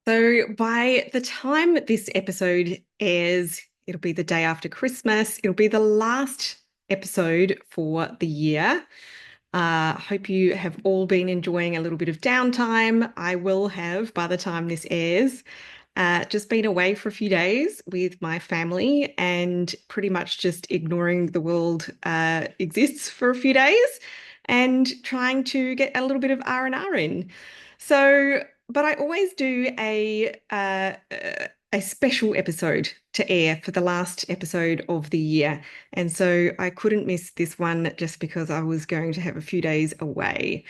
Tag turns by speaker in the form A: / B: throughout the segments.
A: So by the time this episode airs, it'll be the day after Christmas. It'll be the last episode for the year. Hope you have all been enjoying a little bit of downtime. I will have, by the time this airs, just been away for a few days with my family and pretty much just ignoring the world exists for a few days and trying to get a little bit of R&R in. So, but I always do a special episode to air for the last episode of the year. And so I couldn't miss this one just because I was going to have a few days away.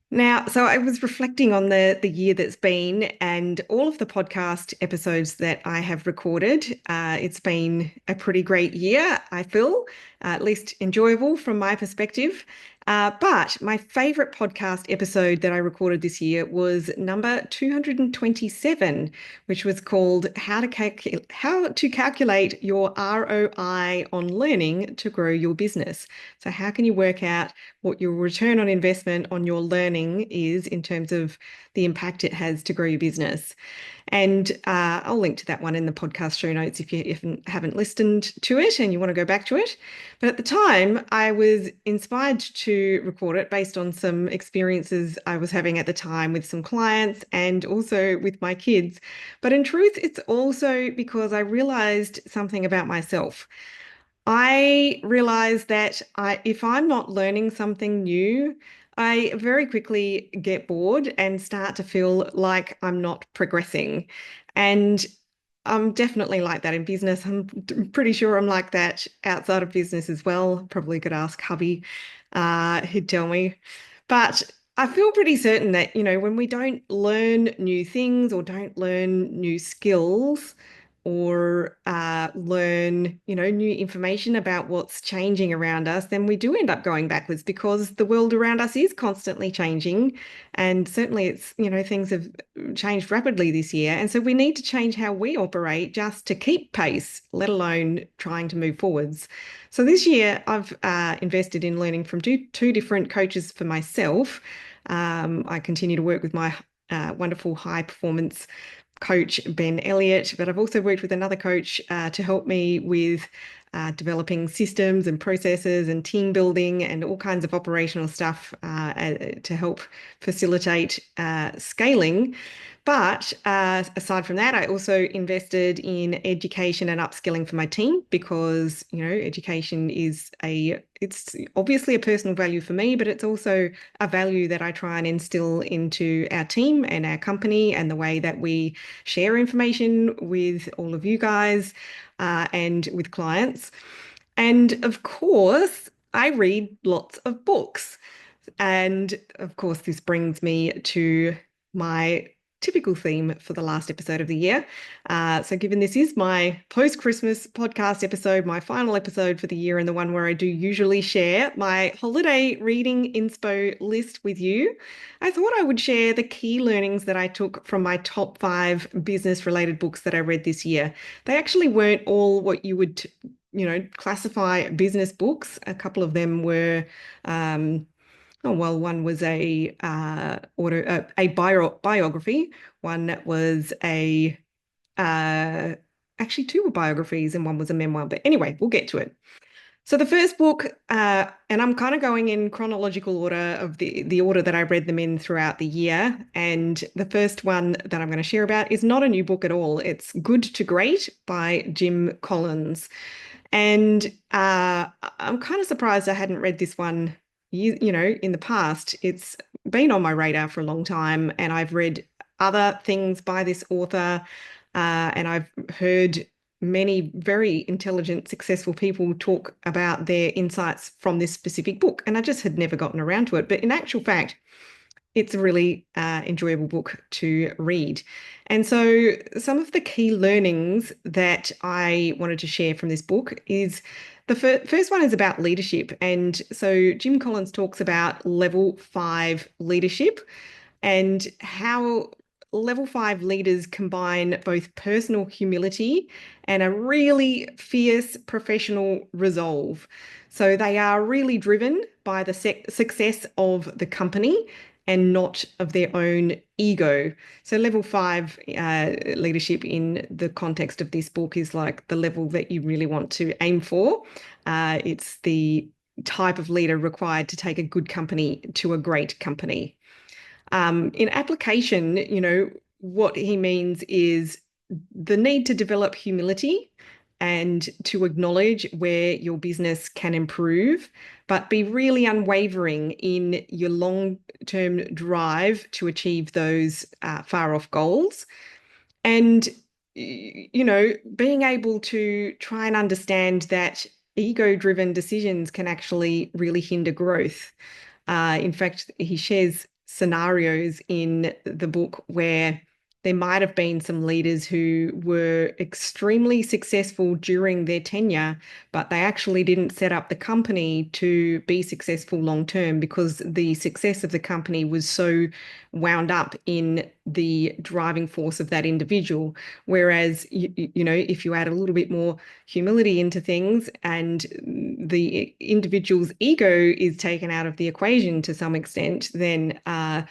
A: Now, so I was reflecting on the year that's been and all of the podcast episodes that I have recorded. It's been a pretty great year, I feel, at least enjoyable from my perspective. But my favorite podcast episode that I recorded this year was number 227, which was called How to Calculate Your ROI on Learning to Grow Your Business. So how can you work out what your return on investment on your learning is in terms of the impact it has to grow your business? And I'll link to that one in the podcast show notes if you haven't listened to it and you want to go back to it. But at the time, I was inspired to record it based on some experiences I was having at the time with some clients and also with my kids. But in truth, it's also because I realized something about myself. I realize that if I'm not learning something new, I very quickly get bored and start to feel like I'm not progressing. And I'm definitely like that in business. I'm pretty sure I'm like that outside of business as well. Probably could ask hubby, he'd tell me. But I feel pretty certain that, when we don't learn new things or don't learn new skills, or learn, new information about what's changing around us, then we do end up going backwards because the world around us is constantly changing. And certainly things have changed rapidly this year. And so we need to change how we operate just to keep pace, let alone trying to move forwards. So this year I've invested in learning from two different coaches for myself. I continue to work with my wonderful high performance coach, Ben Elliott, but I've also worked with another coach to help me with developing systems and processes and team building and all kinds of operational stuff to help facilitate scaling. But aside from that, I also invested in education and upskilling for my team because, education it's obviously a personal value for me, but it's also a value that I try and instill into our team and our company and the way that we share information with all of you guys and with clients. And of course, I read lots of books. And of course, this brings me to my typical theme for the last episode of the year. So, given this is my post-Christmas podcast episode, my final episode for the year, and the one where I do usually share my holiday reading inspo list with you, I thought I would share the key learnings that I took from my top 5 business-related books that I read this year. They actually weren't all what you would, classify business books. A couple of them were. Oh, well, one was a biography. One was uh, actually two were biographies and one was a memoir. But anyway, we'll get to it. So the first book, and I'm kind of going in chronological order of the order that I read them in throughout the year. And the first one that I'm going to share about is not a new book at all. It's Good to Great by Jim Collins. And I'm kind of surprised I hadn't read this one, in the past. It's been on my radar for a long time, and I've read other things by this author, and I've heard many very intelligent, successful people talk about their insights from this specific book, and I just had never gotten around to it. But in actual fact, it's a really enjoyable book to read. And so some of the key learnings that I wanted to share from this book is the first one is about leadership. And so Jim Collins talks about level 5 leadership and how level 5 leaders combine both personal humility and a really fierce professional resolve. So they are really driven by the success of the company and not of their own ego. So level five leadership in the context of this book is like the level that you really want to aim for. It's the type of leader required to take a good company to a great company. In application, what he means is the need to develop humility and to acknowledge where your business can improve, but be really unwavering in your long-term drive to achieve those far-off goals. And, being able to try and understand that ego-driven decisions can actually really hinder growth. In fact, he shares scenarios in the book where there might have been some leaders who were extremely successful during their tenure, but they actually didn't set up the company to be successful long term because the success of the company was so wound up in the driving force of that individual. Whereas, if you add a little bit more humility into things and the individual's ego is taken out of the equation to some extent, then, a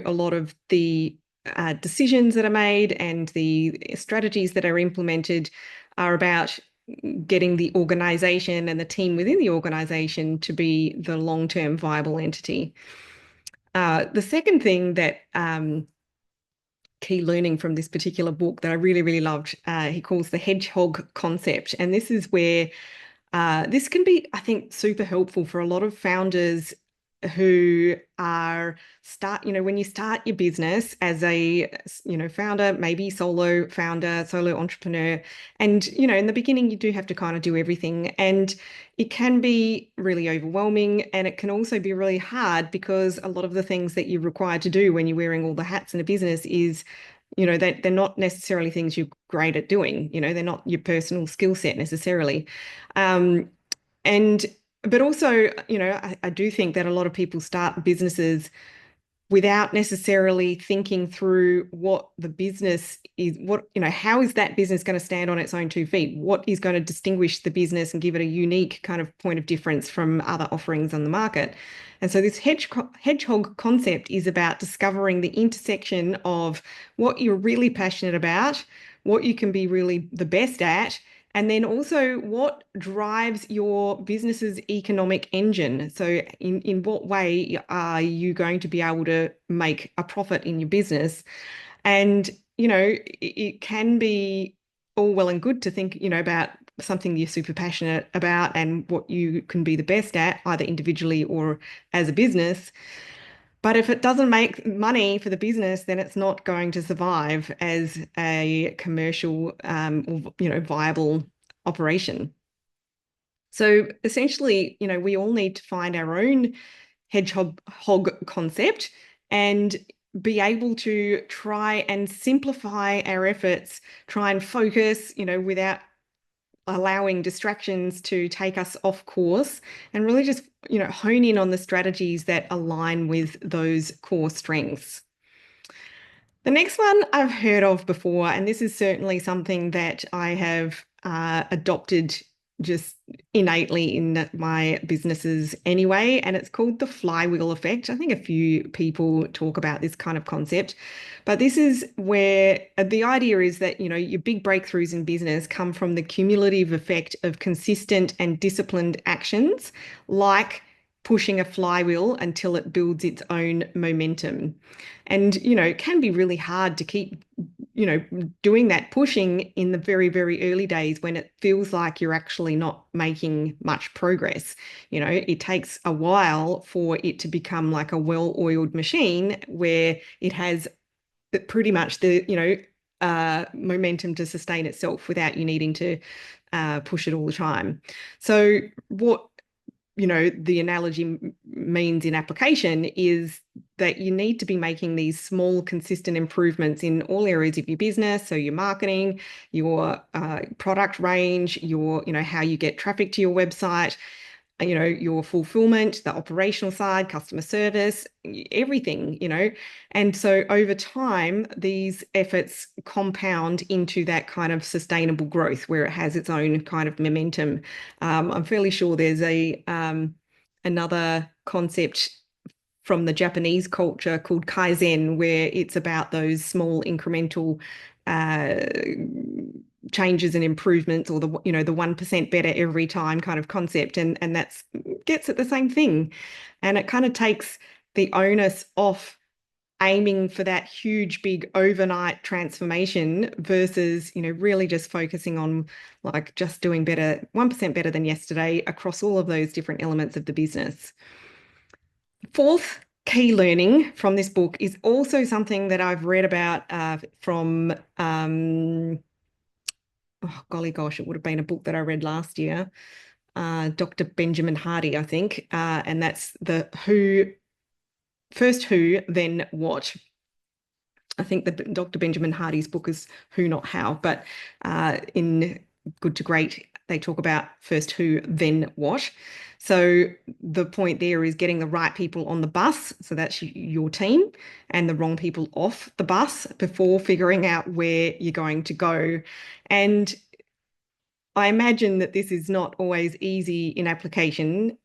A: lot of the decisions that are made and the strategies that are implemented are about getting the organization and the team within the organization to be the long-term viable entity. The second thing that key learning from this particular book that I really, really loved, he calls the hedgehog concept. And this is where this can be, I think, super helpful for a lot of founders who are when you start your business as a, founder, maybe solo founder, solo entrepreneur. And, in the beginning, you do have to kind of do everything. And it can be really overwhelming. And it can also be really hard because a lot of the things that you're required to do when you're wearing all the hats in a business is they're not necessarily things you're great at doing. They're not your personal skill set necessarily. Um, and but also, I do think that a lot of people start businesses without necessarily thinking through what the business is, how is that business going to stand on its own 2 feet? What is going to distinguish the business and give it a unique kind of point of difference from other offerings on the market? And so this hedgehog concept is about discovering the intersection of what you're really passionate about, what you can be really the best at, and then also what drives your business's economic engine. So in what way are you going to be able to make a profit in your business? And, it can be all well and good to think, about something you're super passionate about and what you can be the best at, either individually or as a business. But if it doesn't make money for the business, then it's not going to survive as a commercial, or, viable operation. So essentially, we all need to find our own hedgehog concept and be able to try and simplify our efforts, try and focus, without allowing distractions to take us off course, and really just, hone in on the strategies that align with those core strengths. The next one I've heard of before, and this is certainly something that I have adopted just innately in my businesses anyway, and it's called the flywheel effect. I think a few people talk about this kind of concept, but this is where the idea is that, your big breakthroughs in business come from the cumulative effect of consistent and disciplined actions, like pushing a flywheel until it builds its own momentum. And, it can be really hard to keep, doing that pushing in the very, very early days when it feels like you're actually not making much progress. It takes a while for it to become like a well-oiled machine where it has pretty much the, momentum to sustain itself without you needing to push it all the time. So what the analogy means in application is that you need to be making these small, consistent improvements in all areas of your business. So your marketing, your product range, your, how you get traffic to your website, your fulfillment, the operational side, customer service, everything, And so over time, these efforts compound into that kind of sustainable growth where it has its own kind of momentum. I'm fairly sure there's another concept from the Japanese culture called Kaizen, where it's about those small incremental uh, changes and improvements, or the 1% better every time kind of concept, and that's gets at the same thing, and it kind of takes the onus off aiming for that huge, big overnight transformation versus, really just focusing on like just doing better, 1% better than yesterday across all of those different elements of the business. Fourth key learning from this book is also something that I've read about from, oh, golly gosh, it would have been a book that I read last year, Dr. Benjamin Hardy, I think, and that's the Who, First Who, Then What. I think that Dr. Benjamin Hardy's book is Who, Not How, but in Good to Great, they talk about first who, then what. So the point there is getting the right people on the bus, so that's your team, and the wrong people off the bus before figuring out where you're going to go. And I imagine that this is not always easy in application,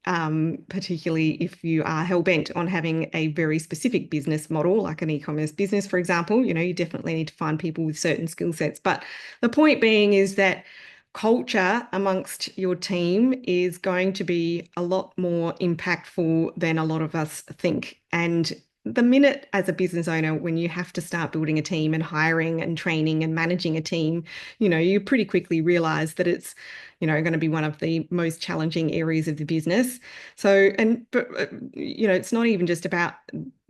A: particularly if you are hell-bent on having a very specific business model, like an e-commerce business, for example. You definitely need to find people with certain skill sets. But the point being is that culture amongst your team is going to be a lot more impactful than a lot of us think. And the minute as a business owner, when you have to start building a team and hiring and training and managing a team, you pretty quickly realize that it's, going to be one of the most challenging areas of the business. So, but it's not even just about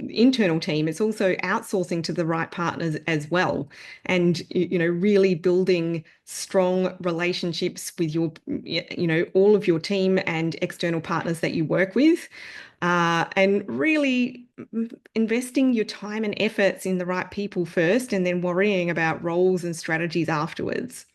A: internal team, it's also outsourcing to the right partners as well. And, really building strong relationships with all of your team and external partners that you work with. And really investing your time and efforts in the right people first, and then worrying about roles and strategies afterwards.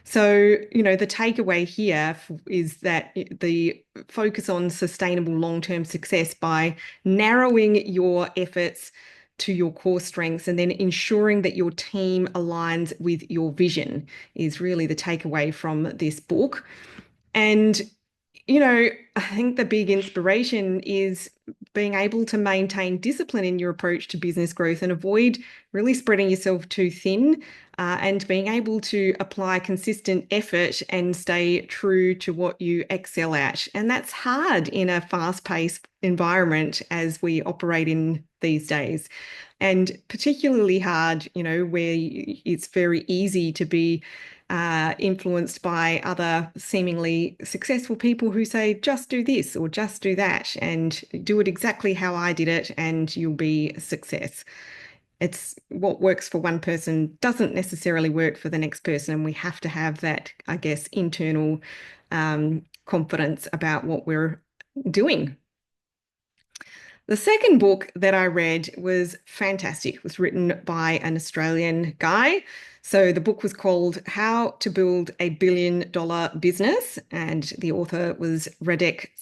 A: So, the takeaway here is that the focus on sustainable long-term success by narrowing your efforts to your core strengths and then ensuring that your team aligns with your vision is really the takeaway from this book. And I think the big inspiration is being able to maintain discipline in your approach to business growth and avoid really spreading yourself too thin, and being able to apply consistent effort and stay true to what you excel at. And that's hard in a fast-paced environment as we operate in these days. And particularly hard, where it's very easy to be influenced by other seemingly successful people who say, just do this or just do that and do it exactly how I did it and you'll be a success. It's what works for one person doesn't necessarily work for the next person. And we have to have that, I guess, internal confidence about what we're doing. The second book that I read was fantastic. It was written by an Australian guy. So the book was called How to Build a $1 Billion Business, and the author was Radek